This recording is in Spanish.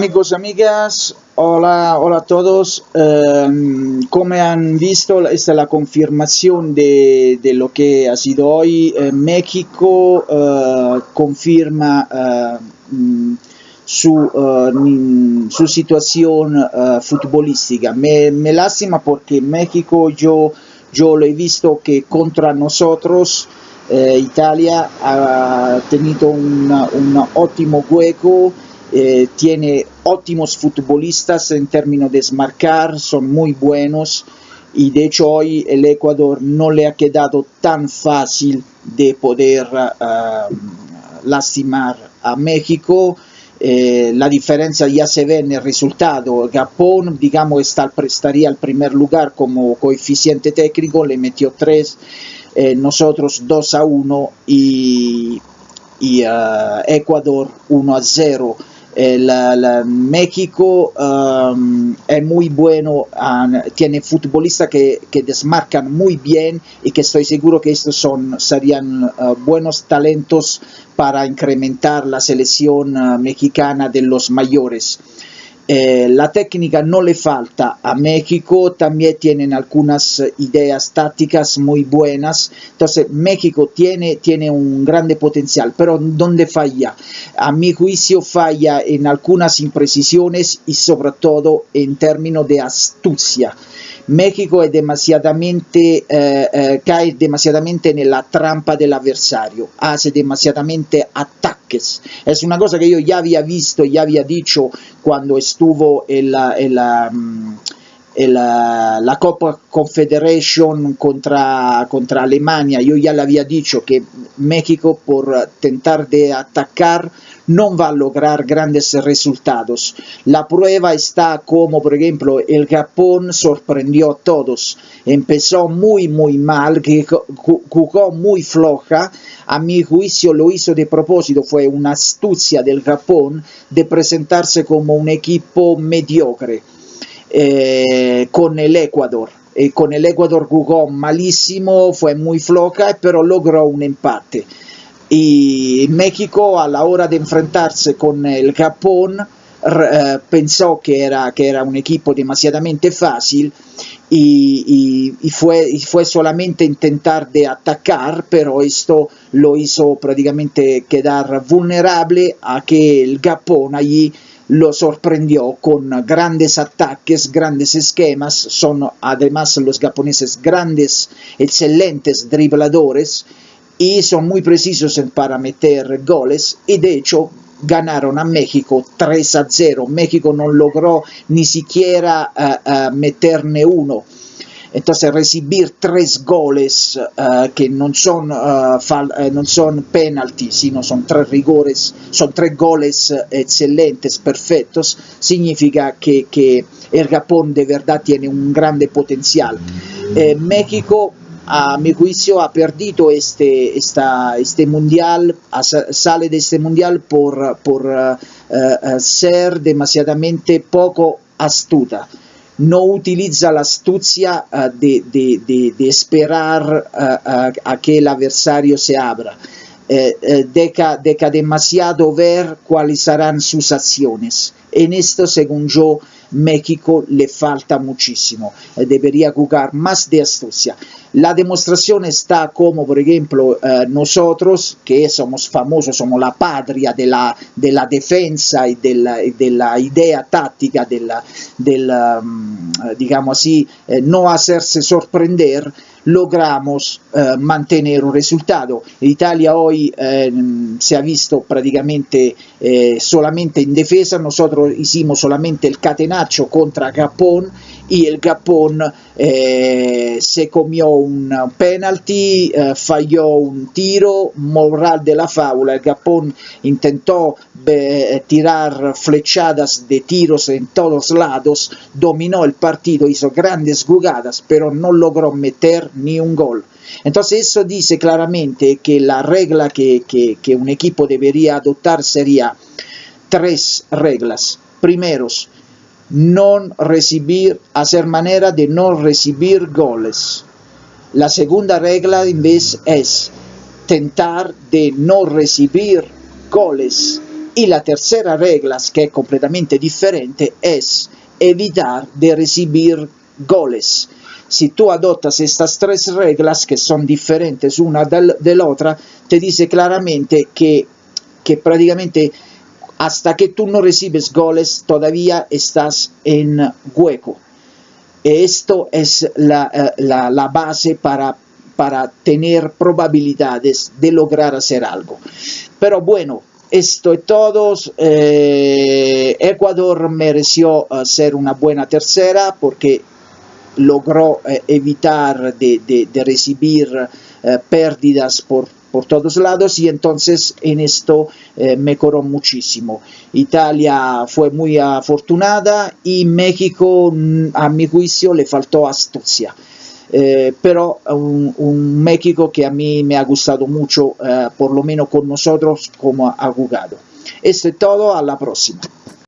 Amigos, amigas, hola, hola a todos. Como han visto, esta es la confirmación de lo que ha sido hoy. México confirma su situación futbolística. Me lástima porque México yo lo he visto que contra nosotros Italia ha tenido un ótimo juego. Tiene ótimos futbolistas en términos de desmarcar, son muy buenos y de hecho hoy el Ecuador no le ha quedado tan fácil de poder lastimar a México. La diferencia ya se ve en el resultado. Japón, digamos, estaría al primer lugar como coeficiente técnico, le metió 3, nosotros 2-1 y Ecuador 1-0. México es muy bueno, tiene futbolistas que desmarcan muy bien y que estoy seguro que estos serían buenos talentos para incrementar la selección mexicana de los mayores. La técnica no le falta a México, también tienen algunas ideas tácticas muy buenas, entonces México tiene un grande potencial, pero ¿dónde falla? A mi juicio falla en algunas imprecisiones y sobre todo en términos de astucia. México es cae demasiadamente en la trampa del adversario, hace demasiadamente ataques. Es una cosa que yo ya había visto, ya había dicho cuando estuvo en la Copa Confederation contra Alemania. Yo ya le había dicho que México, por tentar de atacar, no va a lograr grandes resultados. La prueba está como, por ejemplo, el Japón sorprendió a todos. Empezó muy mal, jugó muy floja. A mi juicio lo hizo de propósito, fue una astucia del Japón de presentarse como un equipo mediocre. Con el Ecuador. Con el Ecuador jugó malísimo, fue muy floja, pero logró un empate. Y México, a la hora de enfrentarse con el Japón, pensó que era un equipo demasiadamente fácil y fue solamente intentar de atacar, pero esto lo hizo prácticamente quedar vulnerable a que el Japón allí lo sorprendió con grandes ataques, grandes esquemas. Son además los japoneses grandes, excelentes dribladores y son muy precisos para meter goles y de hecho ganaron a México 3-0. México no logró ni siquiera meterne uno. Entonces recibir 3 goles que no son penalti, sino son 3 rigores, son 3 goles excelentes, perfectos, significa que el Japón de verdad tiene un grande potencial. México, a mi juicio, ha perdido este mundial, sale de este mundial por ser demasiadamente poco astuta. No utiliza la astucia de esperar a que el adversario se abra. Deja demasiado ver cuáles serán sus acciones. En esto, según yo, México le falta muchísimo. Debería jugar más de astucia. La demostración está como, por ejemplo, nosotros, que somos famosos, somos la patria de la defensa y de la idea táctica, digamos así, no hacerse sorprender, logramos mantener un resultado. Italia hoy se ha visto prácticamente solamente en defensa. Nosotros hicimos solamente el catenaccio contra Japón y el Japón se comió un penalti, falló un tiro, moral de la fábula. El Japón intentó tirar flechadas de tiros en todos lados, dominó el partido, hizo grandes jugadas, pero no logró meter ni un gol. Entonces eso dice claramente que la regla que un equipo debería adoptar sería 3 reglas. Primeros, hacer manera de no recibir goles. La segunda regla en vez es tentar de no recibir goles Y la tercera regla, que es completamente diferente, es evitar de recibir goles. Si tú adoptas estas tres reglas, que son diferentes una de la otra, te dice claramente que prácticamente hasta que tú no recibes goles, todavía estás en hueco. Esto es la base para tener probabilidades de lograr hacer algo. Pero bueno, esto es todo. Ecuador mereció ser una buena tercera porque logró evitar de recibir pérdidas por todos lados, y entonces en esto mejoró muchísimo. Italia fue muy afortunada y México, a mi juicio, le faltó astucia. Pero un México que a mí me ha gustado mucho, por lo menos con nosotros, como ha jugado. Esto es todo, a la próxima.